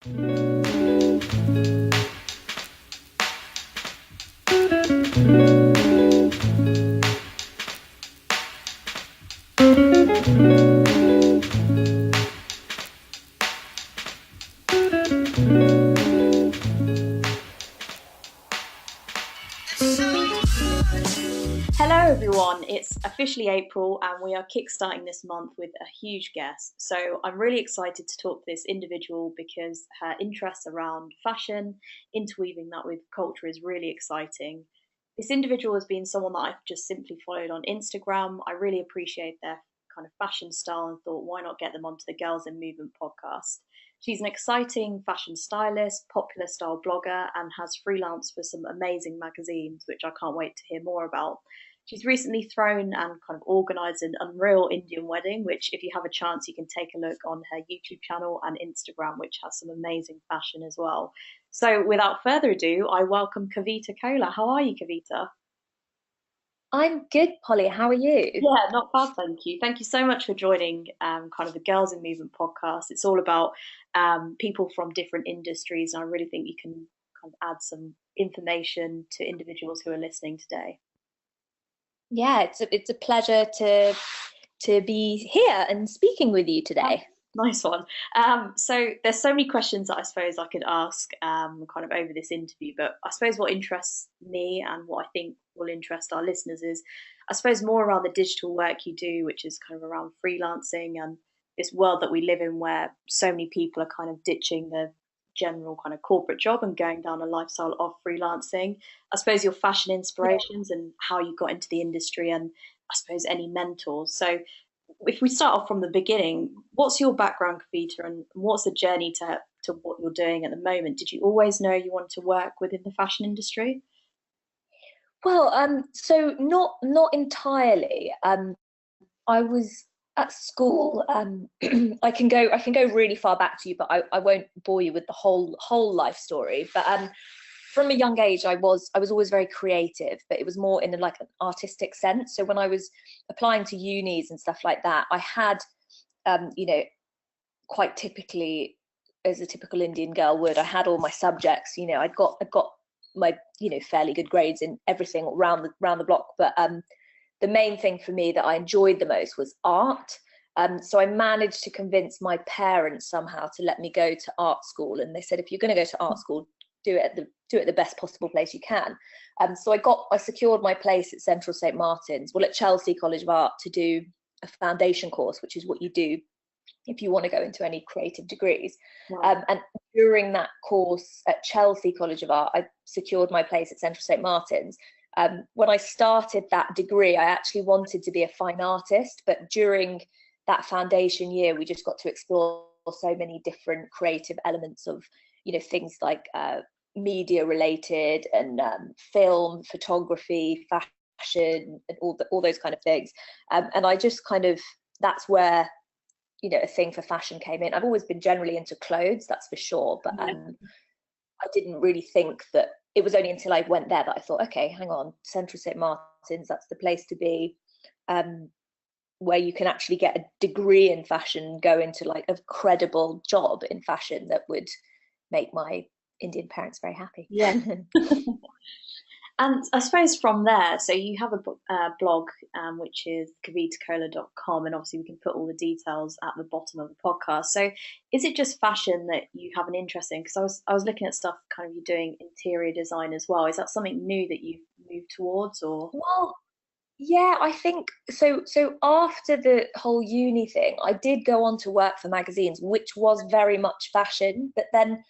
Hello everyone, it's officially April and we are kickstarting this month with a huge guest. So I'm really excited to talk to this individual because her interests around fashion, interweaving that with culture is really exciting. This individual has been someone that I've just simply followed on Instagram. I really appreciate their kind of fashion style and thought, why not get them onto the Girls in Movement podcast? She's an exciting fashion stylist, popular style blogger, and has freelanced for some amazing magazines, which I can't wait to hear more about. She's recently thrown and kind of organised an unreal Indian wedding, which, if you have a chance, you can take a look on her YouTube channel and Instagram, which has some amazing fashion as well. So, without further ado, I welcome Kavita Cola. How are you, Kavita? I'm good, Polly. How are you? Yeah, not bad, thank you. Thank you so much for joining kind of the Girls in Movement podcast. It's all about people from different industries, and I really think you can kind of add some information to individuals who are listening today. Yeah, it's a pleasure to be here and speaking with you today. Nice one. So there's so many questions that I suppose I could ask kind of over this interview, but I suppose what interests me and what I think will interest our listeners is I suppose more around the digital work you do, which is kind of around freelancing and this world that we live in where so many people are kind of ditching the general kind of corporate job and going down a lifestyle of freelancing. I suppose your fashion Yeah. inspirations and how you got into the industry and I suppose any mentors. So if we start off from the beginning, what's your background, Kavita, and what's the journey to what you're doing at the moment? Did you always know you wanted to work within the fashion industry? Well, so not entirely. I was at school. I can go really far back to you, but I won't bore you with the whole life story. But from a young age, I was always very creative, but it was more in like an artistic sense. So when I was applying to unis and stuff like that, I had, you know, quite typically, as a typical Indian girl would, I had all my subjects. I'd got my fairly good grades in everything round the block. But the main thing for me that I enjoyed the most was art. So I managed to convince my parents somehow to let me go to art school, and they said, if you're going to go to art school, do it the best possible place you can. So I secured my place at Central St Martin's, well, at Chelsea College of Art, to do a foundation course, which is what you do if you want to go into any creative degrees. Right. And during that course at Chelsea College of Art, I secured my place at Central St Martin's. When I started that degree, I actually wanted to be a fine artist, but during that foundation year, we just got to explore so many different creative elements of, things like media related and film, photography, fashion, and all those kind of things. And I just kind of, that's where a thing for fashion came in. I've always been generally into clothes, that's for sure, but Yeah. I didn't really think that. It was only until I went there that I thought, okay, hang on, Central St Martin's, that's the place to be, where you can actually get a degree in fashion, go into like a credible job in fashion that would make my Indian parents very happy. Yeah. And I suppose from there, so you have a blog, which is kavitacola.com, and obviously we can put all the details at the bottom of the podcast. So is it just fashion that you have an interest in? Because I was looking at stuff kind of you're doing interior design as well. Is that something new that you've moved towards or? Well, yeah, I think so. So after the whole uni thing, I did go on to work for magazines, which was very much fashion. But then,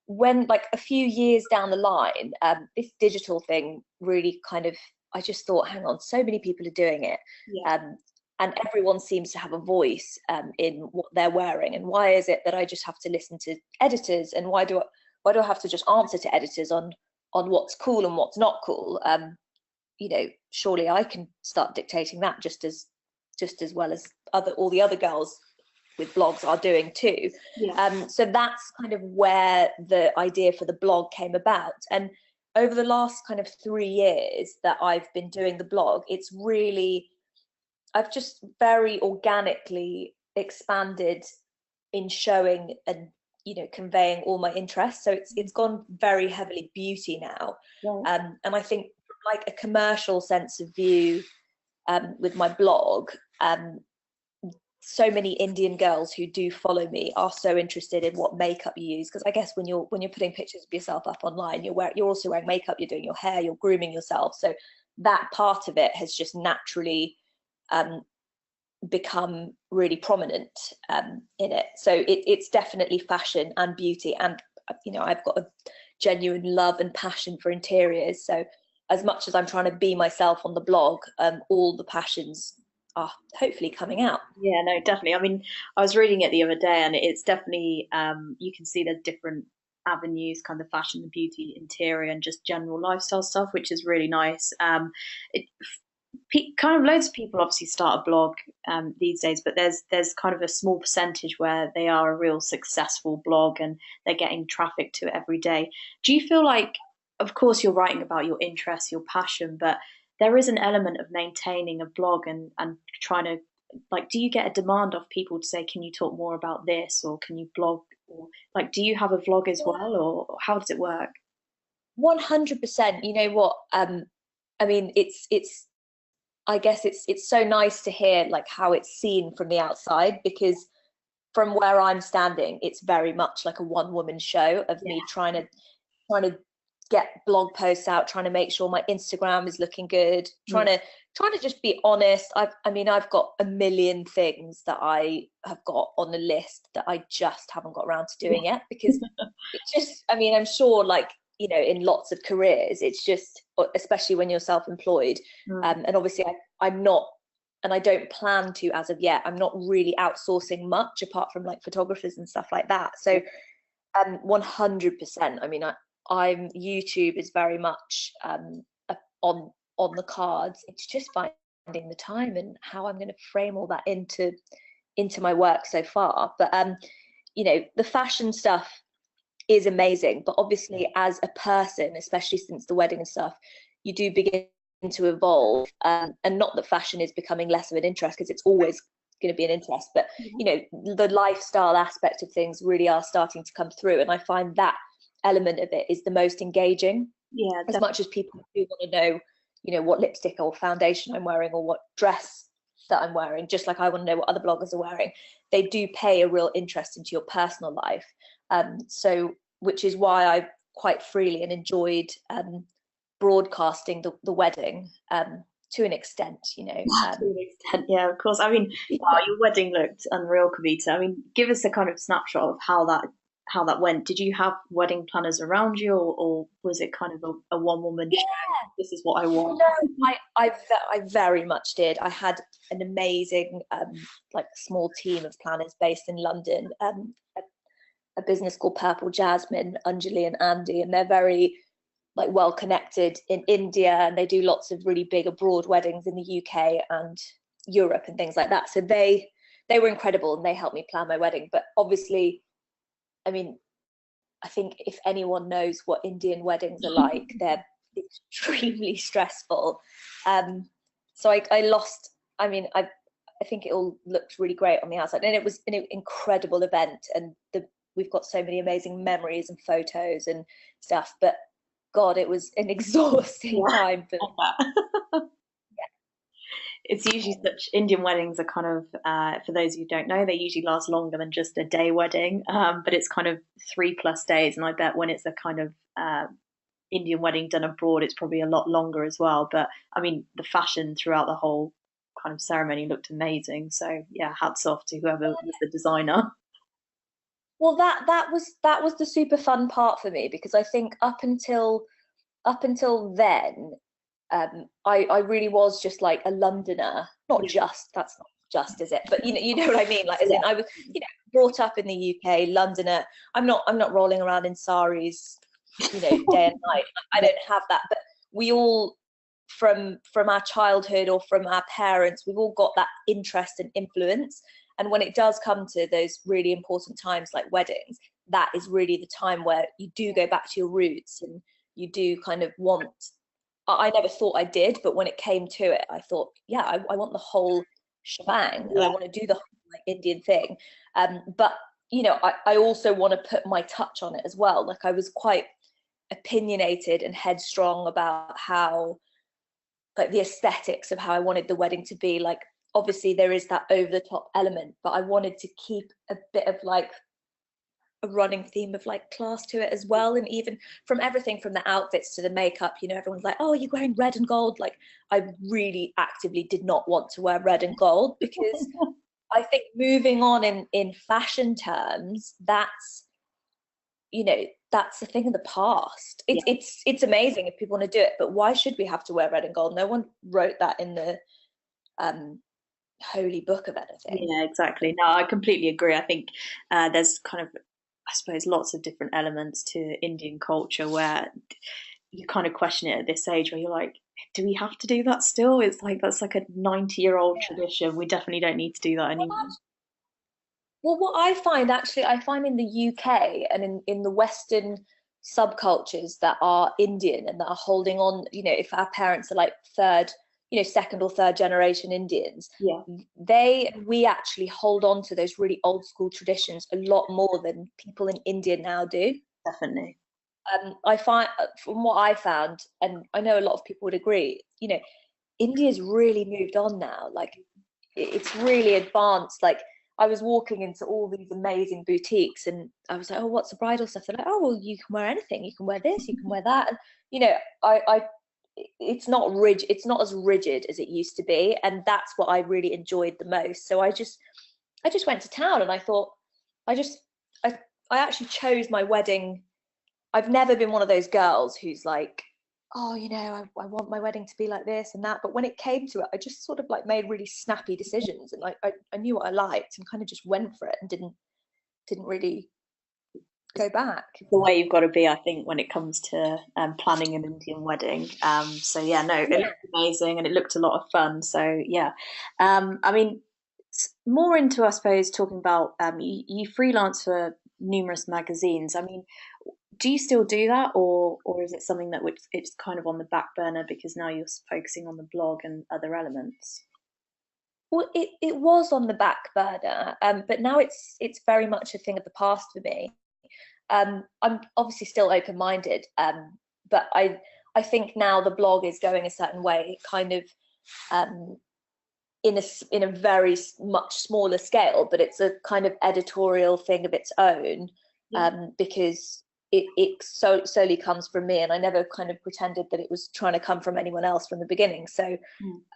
when like a few years down the line, this digital thing really kind of, I just thought, hang on, so many people are doing it, Yeah. and everyone seems to have a voice in what they're wearing. And why is it that I just have to listen to editors? And why do I have to just answer to editors on what's cool and what's not cool? Surely I can start dictating that just as well as all the other girls with blogs are doing too. Yeah. So that's kind of where the idea for the blog came about. And over the last kind of 3 years that I've been doing the blog, I've just very organically expanded in showing conveying all my interests. So it's gone very heavily beauty now. Right. And I think like a commercial sense of view, with my blog, so many Indian girls who do follow me are so interested in what makeup you use, because I guess when you're putting pictures of yourself up online, you're also wearing makeup, you're doing your hair, you're grooming yourself. So that part of it has just naturally become really prominent in it. So it's definitely fashion and beauty, and I've got a genuine love and passion for interiors. So as much as I'm trying to be myself on the blog, all the passions are hopefully coming out. Yeah, no, definitely. I mean, I was reading it the other day, and it's definitely you can see there's different avenues, kind of fashion, the beauty, interior, and just general lifestyle stuff, which is really nice. It kind of loads of people obviously start a blog these days, but there's kind of a small percentage where they are a real successful blog and they're getting traffic to it every day. Do you feel like, of course, you're writing about your interests, your passion, but there is an element of maintaining a blog and trying to, like, do you get a demand of people to say, can you talk more about this, or can you blog, or like, do you have a vlog as well, or how does it work? 100%. You know what? I mean, it's I guess it's so nice to hear like how it's seen from the outside, because from where I'm standing, it's very much like a one-woman show of Yeah. me trying to get blog posts out, trying to make sure my Instagram is looking good, trying to just be honest. I've got a million things that I have got on the list that I just haven't got around to doing yet, because it's just, I'm sure, like, in lots of careers, it's just, especially when you're self-employed, and obviously I'm not, and I don't plan to as of yet, I'm not really outsourcing much apart from like photographers and stuff like that. So 100%. I'm YouTube is very much on the cards. It's just finding the time and how I'm going to frame all that into my work so far. But the fashion stuff is amazing, but obviously as a person, especially since the wedding and stuff, you do begin to evolve, and not that fashion is becoming less of an interest, because it's always going to be an interest, but the lifestyle aspect of things really are starting to come through, and I find that element of it is the most engaging. Yeah, as much as people do want to know what lipstick or foundation I'm wearing, or what dress that I'm wearing, just like I want to know what other bloggers are wearing, they do pay a real interest into your personal life. So which is why I quite freely and enjoyed broadcasting the wedding, to an extent, to an extent, yeah, of course. I mean, wow, your wedding looked unreal, Kavita. I mean, give us a kind of snapshot of how that went. Did you have wedding planners around you, or was it kind of a one woman show? This is what I want. No, I very much did. I had an amazing like small team of planners based in London, a business called Purple Jasmine, Anjali and Andy, and they're very like well connected in India, and they do lots of really big abroad weddings in the UK and Europe and things like that. So they were incredible, and they helped me plan my wedding. But obviously, I think if anyone knows what Indian weddings are like, they're extremely stressful. So I lost. I think it all looked really great on the outside, and it was an incredible event, and we've got so many amazing memories and photos and stuff. But God, it was an exhausting time for me. It's usually such Indian weddings are kind of, for those who don't know, they usually last longer than just a day wedding, but it's kind of 3+ days. And I bet when it's a kind of Indian wedding done abroad, it's probably a lot longer as well. But I mean, the fashion throughout the whole kind of ceremony looked amazing. So yeah, hats off to whoever was the designer. Well, that was the super fun part for me, because I think up until then, I really was just like a Londoner. Not just, that's not just, is it? But you know what I mean. Like, as in, I was brought up in the UK, Londoner. I'm not rolling around in saris, day and night. I don't have that. But we all, from our childhood or from our parents, we've all got that interest and influence. And when it does come to those really important times like weddings, that is really the time where you do go back to your roots, and you do kind of want. I never thought I did, but when it came to it, I thought, yeah, I want the whole shebang, and I want to do the whole like Indian thing. But you know, I also want to put my touch on it as well. Like, I was quite opinionated and headstrong about how, like, the aesthetics of how I wanted the wedding to be. Like, obviously there is that over the top element, but I wanted to keep a bit of like a running theme of like class to it as well. And even from everything from the outfits to the makeup, you know, everyone's like, oh, you're wearing red and gold. Like, I really actively did not want to wear red and gold, because I think moving on in fashion terms, that's, you know, that's a thing of the past. Yeah. It's amazing if people want to do it, but why should we have to wear red and gold? No one wrote that in the holy book of anything. Yeah, exactly. No, I completely agree. I think there's kind of, I suppose, lots of different elements to Indian culture where you kind of question it at this age, where you're like, do we have to do that still? It's like that's like a 90-year-old tradition. We definitely don't need to do that Well, anymore. well, what I find actually, I find in the UK and in the Western subcultures that are Indian and that are holding on, you know, if our parents are like third, you know, second or third generation Indians, Yeah, we actually hold on to those really old school traditions a lot more than people in India now do. definitely. I find, from what I found, and I know a lot of people would agree, you know, India's really moved on now. Like, it's really advanced. Like, I was walking into all these amazing boutiques and I was like, oh, what's the bridal stuff? They're like, oh, well, you can wear anything. You can wear this, you can wear that. And, you know, it's not rigid. It's not as rigid as it used to be. And that's what I really enjoyed the most. So I just went to town and I thought, I just, I, I actually chose my wedding. I've never been one of those girls who's like, oh, you know, I want my wedding to be like this and that. But when it came to it, I just sort of like made really snappy decisions, and like I knew what I liked and kind of just went for it and didn't really It's go back. the way you've got to be, I think, when it comes to planning an Indian wedding. So yeah, no, it Yeah. looked amazing and it looked a lot of fun. So yeah, I mean, more into, I suppose, talking about you freelance for numerous magazines. I mean, do you still do that, or is it something that which it's kind of on the back burner because now you're focusing on the blog and other elements? Well, it was on the back burner, but now it's very much a thing of the past for me. I'm obviously still open-minded, but I think now the blog is going a certain way, kind of um, in a very much smaller scale, but it's a kind of editorial thing of its own, Yeah. because it solely comes from me, and I never kind of pretended that it was trying to come from anyone else from the beginning. So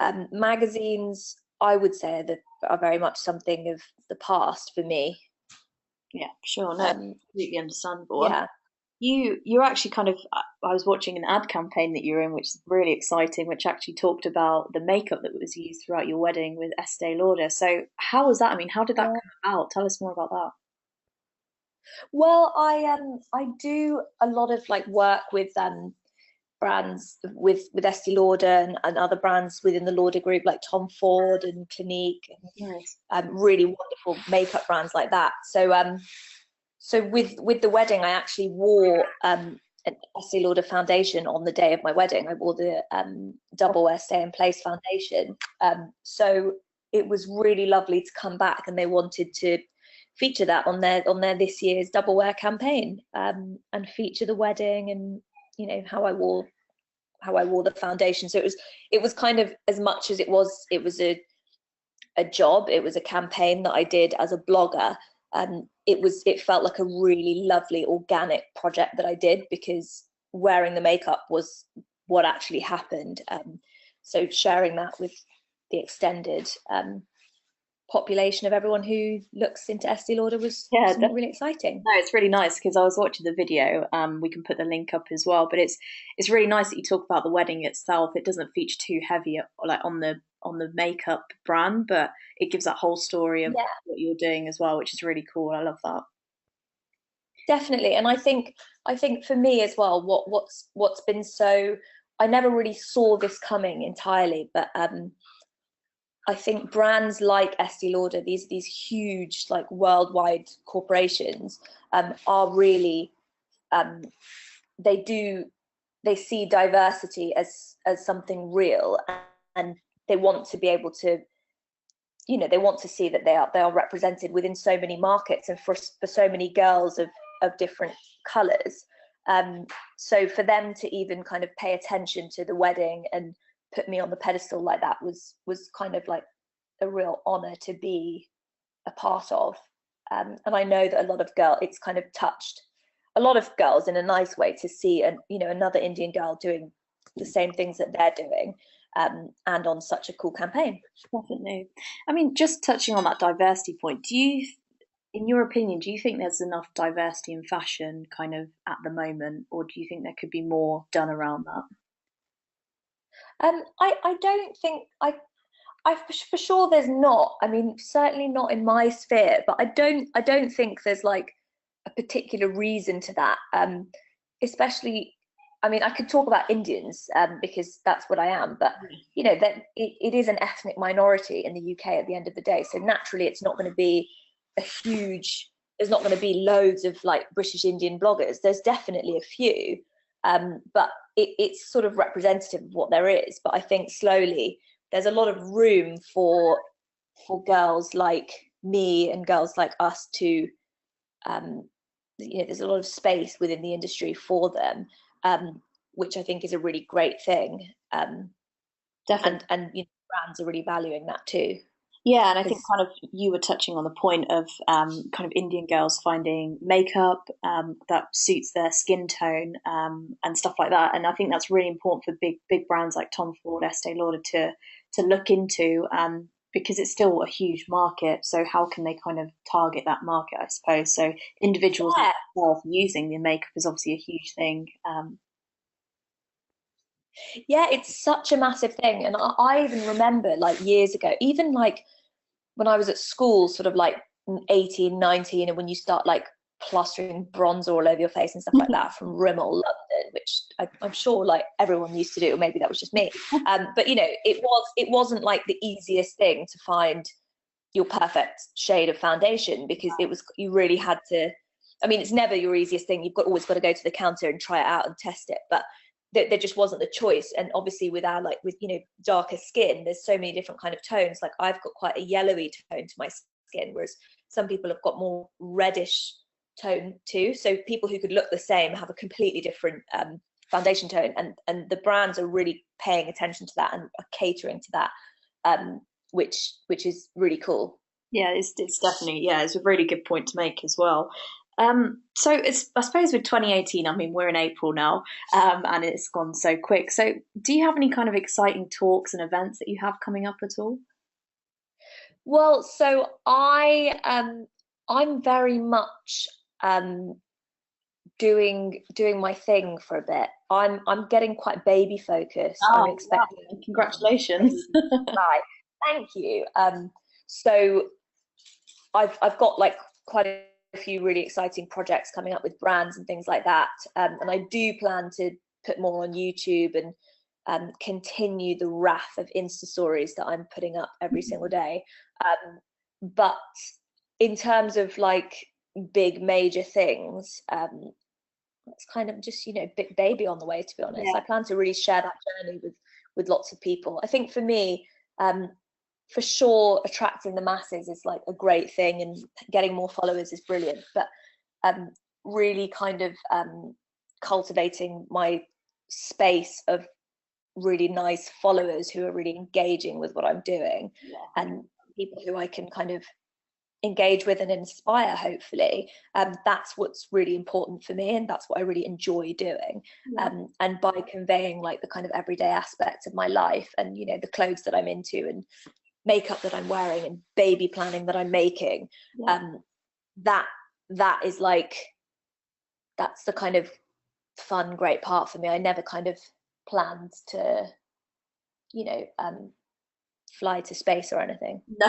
Mm. magazines, I would say, that are very much something of the past for me. Yeah, sure. No, Um, completely understandable. yeah. You're actually kind of, I was watching an ad campaign that you're in, which is really exciting, which actually talked about the makeup that was used throughout your wedding with Estee Lauder. So how was that? I mean, how did that Yeah. come about? Tell us more about that. Well, I do a lot of like work with brands with Estee Lauder and other brands within the Lauder group, like Tom Ford and Clinique, Nice. and really wonderful makeup brands like that. So with the wedding, I actually wore an Estee Lauder foundation on the day of my wedding. I wore the Double Wear Stay in Place foundation. So it was really lovely to come back, and they wanted to feature that on their this year's Double Wear campaign, and feature the wedding and, you know, how I wore the foundation. So it was kind of, as much as it was a job, it was a campaign that I did as a blogger. It felt like a really lovely organic project that I did, because wearing the makeup was what actually happened. So sharing that with the extended population of everyone who looks into Estee Lauder was Yeah, something definitely. really exciting. No, it's really nice because I was watching the video. We can put the link up as well, but it's really nice that you talk about the wedding itself. It doesn't feature too heavy like on the makeup brand, but it gives that whole story of Yeah, what you're doing as well, which is really cool. I love that. definitely. And I think for me as well, what's been so, I never really saw this coming entirely, but I think brands like Estee Lauder, these huge like worldwide corporations, are really, um, they do they see diversity as something real, and they want to be able to they want to see that they are represented within so many markets and for so many girls of different colors. So for them to even kind of pay attention to the wedding and put me on the pedestal like that was kind of like a real honor to be a part of. And I know that a lot of girls, it's kind of touched a lot of girls in a nice way to see another Indian girl doing the same things that they're doing, and on such a cool campaign. Definitely. I mean, just touching on that diversity point, in your opinion, do you think there's enough diversity in fashion kind of at the moment, or do you think there could be more done around that? I don't think for sure there's not. I mean, certainly not in my sphere, but I don't think there's like a particular reason to that. Especially, I mean, I could talk about Indians, because that's what I am, but that it is an ethnic minority in the UK at the end of the day. So naturally, it's not going to be a huge. There's not going to be loads of like British Indian bloggers. There's definitely a few, but it's sort of representative of what there is. But I think slowly there's a lot of room for girls like me and girls like us to, there's a lot of space within the industry for them, which I think is a really great thing. Definitely. And brands are really valuing that too. Yeah, and I think Because kind of you were touching on the point of kind of Indian girls finding makeup that suits their skin tone, and stuff like that. And I think that's really important for big brands like Tom Ford, Estee Lauder to look into, because it's still a huge market. So how can they kind of target that market, I suppose? So individuals yeah, themselves using the makeup is obviously a huge thing. yeah, it's such a massive thing. And I even remember like years ago, even like when I was at school, sort of like 18, 19, and when you start like plastering bronzer all over your face and stuff like that from Rimmel, London, which I'm sure like everyone used to do, or maybe that was just me. But it wasn't like the easiest thing to find your perfect shade of foundation, because you really had to. I mean, it's never your easiest thing. You've always got to go to the counter and try it out and test it, but there just wasn't the choice. And obviously with our with darker skin, there's so many different kind of tones. Like I've got quite a yellowy tone to my skin, whereas some people have got more reddish tone too. So people who could look the same have a completely different foundation tone, and the brands are really paying attention to that and are catering to that, which is really cool. Yeah, it's definitely, yeah, it's a really good point to make as well. So it's, I suppose with 2018, I mean we're in April now, and it's gone so quick. So do you have any kind of exciting talks and events that you have coming up at all? Well, so I'm very much doing my thing for a bit. I'm getting quite baby focused. I'm Oh, wow. expecting Congratulations. baby. Right. Thank you. So I've got like quite a few really exciting projects coming up with brands and things like that. And I do plan to put more on YouTube and continue the wrath of Insta stories that I'm putting up every single day. But in terms of like big major things, it's kind of just big baby on the way, to be honest. Yeah. I plan to really share that journey with lots of people. I think for me, for sure, attracting the masses is like a great thing, and getting more followers is brilliant, but really kind of cultivating my space of really nice followers who are really engaging with what I'm doing, Yeah. and people who I can kind of engage with and inspire, hopefully. That's what's really important for me, and that's what I really enjoy doing. Yeah. And by conveying like the kind of everyday aspects of my life, and the clothes that I'm into, and makeup that I'm wearing, and baby planning that I'm making, Yeah. that is like, that's the kind of fun, great part for me. I never kind of planned to you know um fly to space or anything. No,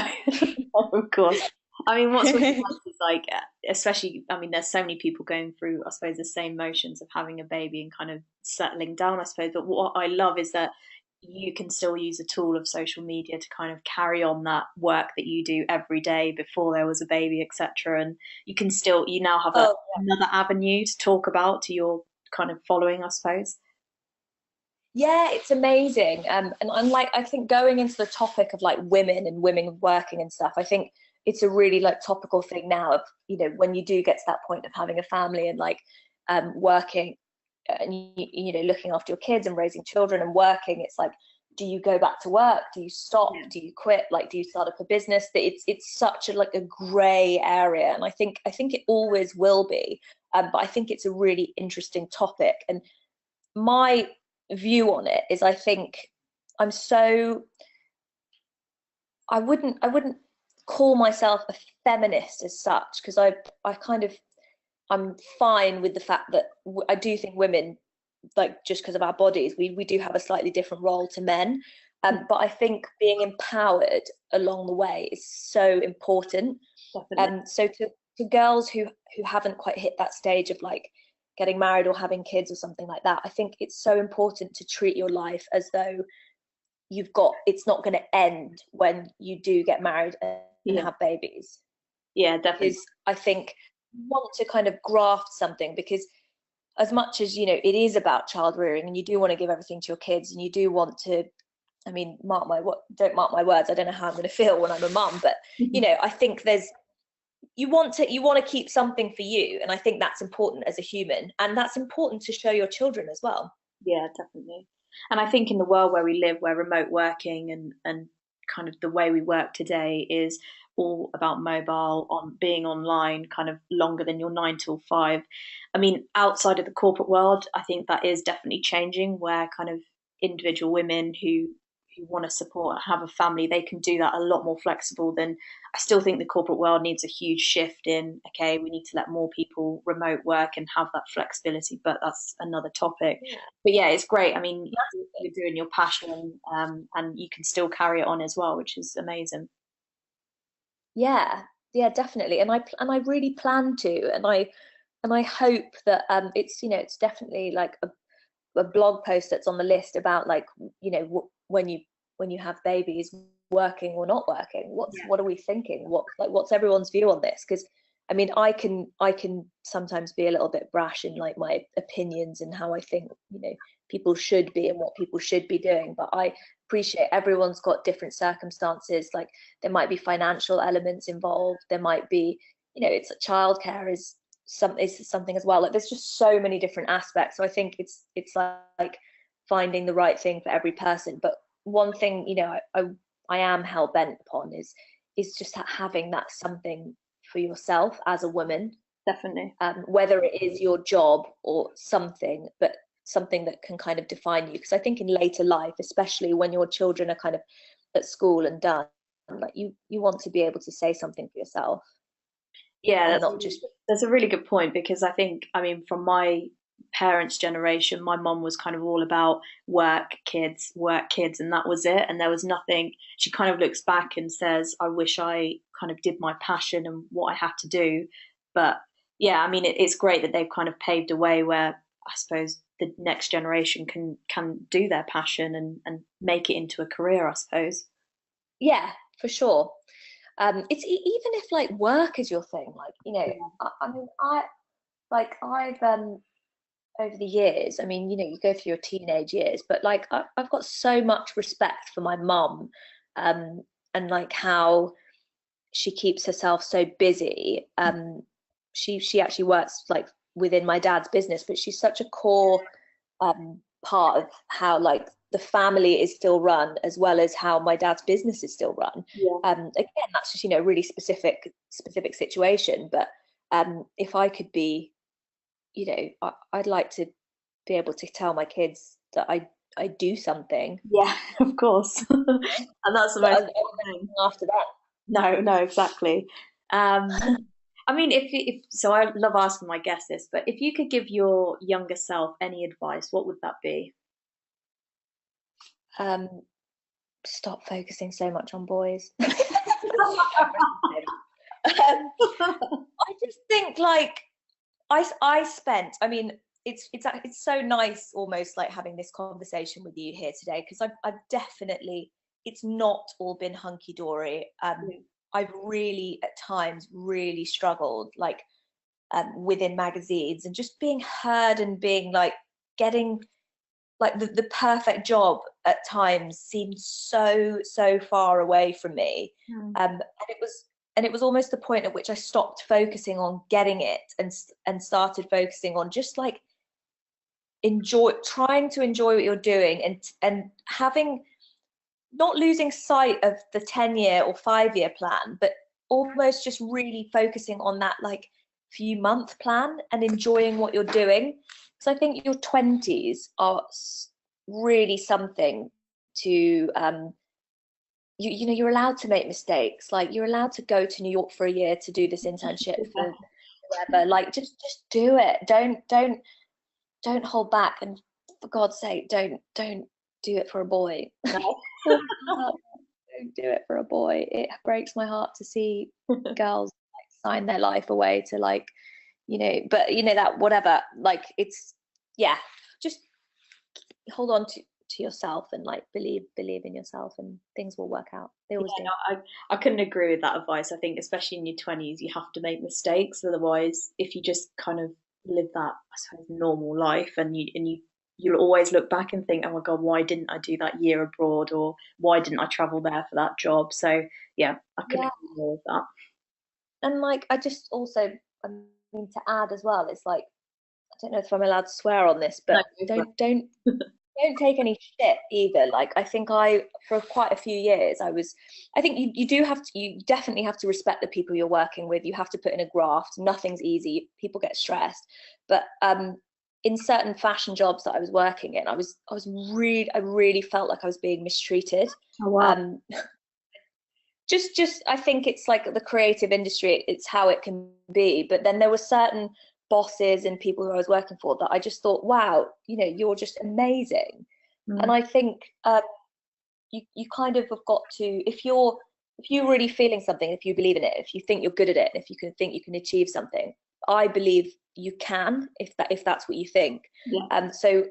of course. I mean, what's really nice is like, especially, I mean, there's so many people going through, I suppose, the same motions of having a baby and kind of settling down, I suppose. But what I love is that you can still use a tool of social media to kind of carry on that work that you do every day before there was a baby, etc. And you now have Oh another avenue to talk about to your kind of following, I suppose. Yeah, it's amazing. And like, I think going into the topic of like women and women working and stuff, I think it's a really like topical thing now of, you know, when you do get to that point of having a family and like working and you know, looking after your kids and raising children and working, it's like, do you go back to work? Do you stop? Yeah. Do you quit? Like, do you start up a business? That it's such a like a grey area, and I think it always will be. But I think it's a really interesting topic, and my view on it is I think I'm so I wouldn't call myself a feminist as such, because I kind of I'm fine with the fact that I do think women, like just because of our bodies, we do have a slightly different role to men. But I think being empowered along the way is so important. Definitely. So to girls who haven't quite hit that stage of like getting married or having kids or something like that, I think it's so important to treat your life as though it's not going to end when you do get married and Yeah. have babies. Yeah, definitely. Because I think you want to kind of graft something, because as much as, you know, it is about child rearing and you do want to give everything to your kids and you do want to, I mean, don't mark my words, I don't know how I'm going to feel when I'm a mum, but you know, I think you want to keep something for you, and I think that's important as a human, and that's important to show your children as well. Yeah, definitely. And I think in the world where we live, where remote working and kind of the way we work today is all about mobile, on being online kind of longer than your 9 till 5. I mean, outside of the corporate world, I think that is definitely changing, where kind of individual women who want to support and have a family, they can do that a lot more flexible than. I still think the corporate world needs a huge shift in, okay, we need to let more people remote work and have that flexibility, but that's another topic. Yeah, But yeah, it's great. I mean, massively. you're doing your passion, and you can still carry it on as well, which is amazing. Yeah, yeah, definitely. And I really plan to, and I hope that it's, you know, it's definitely like a blog post that's on the list about like, you know, when you have babies, working or not working, Yeah. what are we thinking, what's everyone's view on this? Because I mean, I can sometimes be a little bit brash in like my opinions and how I think, you know, people should be and what people should be doing, but I appreciate everyone's got different circumstances. Like, there might be financial elements involved, there might be, you know, it's childcare is something as well. Like, there's just so many different aspects. So I think it's like finding the right thing for every person. But one thing, you know, I am hell bent upon is just having that something for yourself as a woman, Definitely. whether it is your job or something, but something that can kind of define you. Because I think in later life, especially when your children are kind of at school and done, like you want to be able to say something for yourself Yeah, and not just that's a really good point, because I think, I mean, from my parents' generation, my mom was kind of all about work, kids, and that was it. And there was nothing. She kind of looks back and says, "I wish I kind of did my passion and what I had to do." But yeah, I mean, it's great that they've kind of paved a way where I suppose the next generation can do their passion and make it into a career, I suppose. yeah, for sure. It's even if like work is your thing, like, you know, Yeah. I mean, I've over the years, I mean, you know, you go through your teenage years, but like I've got so much respect for my mum, um, and like how she keeps herself so busy. She actually works like within my dad's business, but she's such a core part of how like the family is still run, as well as how my dad's business is still run. Yeah. Again, that's just, you know, really specific situation. But if I could be, you know, I'd like to be able to tell my kids that I do something. Yeah, of course. And that's the But most important thing. anything after that. No, no, exactly. I mean, if so, I love asking my guests this, but if you could give your younger self any advice, what would that be? um, Stop focusing so much on boys. I just think like I spent. I mean, it's so nice almost like having this conversation with you here today, because I've definitely, it's not all been hunky dory. Yeah. I've really at times really struggled, like within magazines and just being heard and being like getting like the perfect job at times seemed so far away from me. And it was almost the point at which I stopped focusing on getting it and started focusing on just like trying to enjoy what you're doing, and having, not losing sight of the 10-year or 5-year plan, but almost just really focusing on that like few month plan and enjoying what you're doing. Because I think your 20s are really something to you know, you're allowed to make mistakes. Like, you're allowed to go to New York for a year to do this internship for whatever. Like, just do it. Don't hold back, and for God's sake, don't do it for a boy. No. Don't do it for a boy. It breaks my heart to see girls like sign their life away to, like, you know, but you know, that whatever, like, it's, yeah, just hold on to yourself and like believe in yourself, and things will work out. They always do. No, I couldn't agree with that advice. I think especially in your 20s you have to make mistakes, otherwise if you just kind of live that, I suppose, normal life, and you'll always look back and think, oh my God, why didn't I do that year abroad, or why didn't I travel there for that job? So yeah, I couldn't agree more with that. And like, I just also, I mean, to add as well, it's like, I don't know if I'm allowed to swear on this, but no, don't take any shit either. Like, I think for quite a few years, I think you definitely have to respect the people you're working with. You have to put in a graft. Nothing's easy. People get stressed. But in certain fashion jobs that I was working in, I really felt like I was being mistreated. Oh, wow. Just I think it's like the creative industry, it's how it can be. But then there were certain bosses and people who I was working for that I just thought, wow, you know, you're just amazing. And I think you kind of have got to, if you're really feeling something, if you believe in it, if you think you're good at it, if you think you can achieve something, I believe you can, if that's what you think. So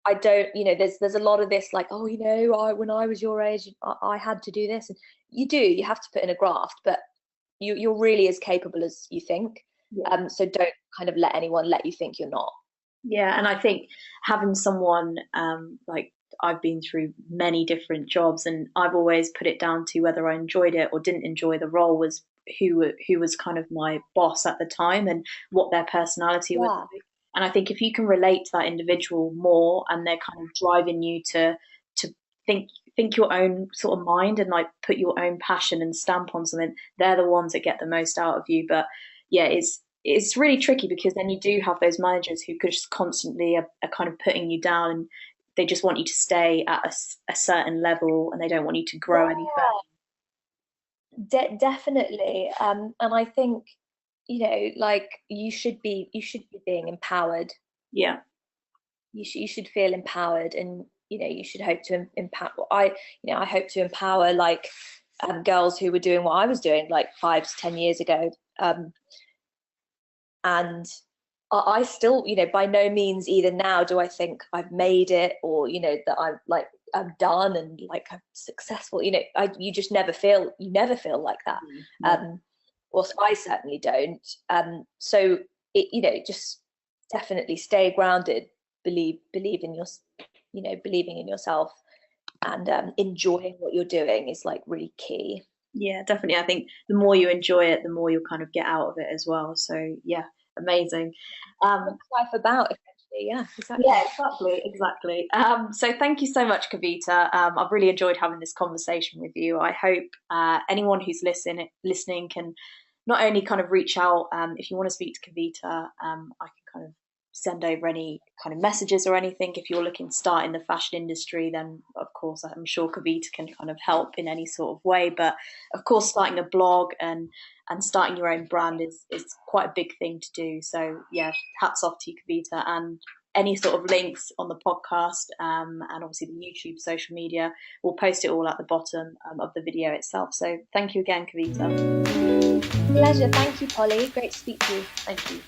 I don't, you know, there's a lot of this like, oh, you know, when I was your age, I had to do this. And you have to put in a graft, but you're really as capable as you think. So don't kind of let anyone let you think you're not. Yeah, and I think having someone like, I've been through many different jobs, and I've always put it down to whether I enjoyed it or didn't enjoy the role, was who was kind of my boss at the time and what their personality was. And I think if you can relate to that individual more, and they're kind of driving you to think your own sort of mind and like put your own passion and stamp on something, they're the ones that get the most out of you. But yeah, it's really tricky, because then you do have those managers who just constantly are kind of putting you down, and they just want you to stay at a certain level, and they don't want you to grow any further. Definitely. And I think, you know, like, you should be being empowered. Yeah. You should feel empowered, and you know, you should hope to empower. I hope to empower like girls who were doing what I was doing like 5 to 10 years ago. And I still, you know, by no means either now do I think I've made it, or, you know, that I'm done and like I'm successful. You know, you never feel like that. Well, I certainly don't. So it, you know, just definitely stay grounded, believe in your, you know, believing in yourself, and enjoying what you're doing is like really key. Yeah, definitely. I think the more you enjoy it, the more you'll kind of get out of it as well. So yeah, amazing. What's life about, essentially? Yeah, exactly. Yeah, exactly. So thank you so much, Kavita. I've really enjoyed having this conversation with you. I hope anyone who's listening can not only kind of reach out, if you want to speak to Kavita, I can kind of send over any kind of messages or anything. If you're looking to start in the fashion industry, then of course I'm sure Kavita can kind of help in any sort of way. But of course, starting a blog and starting your own brand is quite a big thing to do. So yeah, hats off to you, Kavita. And any sort of links on the podcast, and obviously the YouTube, social media, we'll post it all at the bottom of the video itself. So thank you again, Kavita. Pleasure. Thank you, Polly. Great to speak to you. Thank you.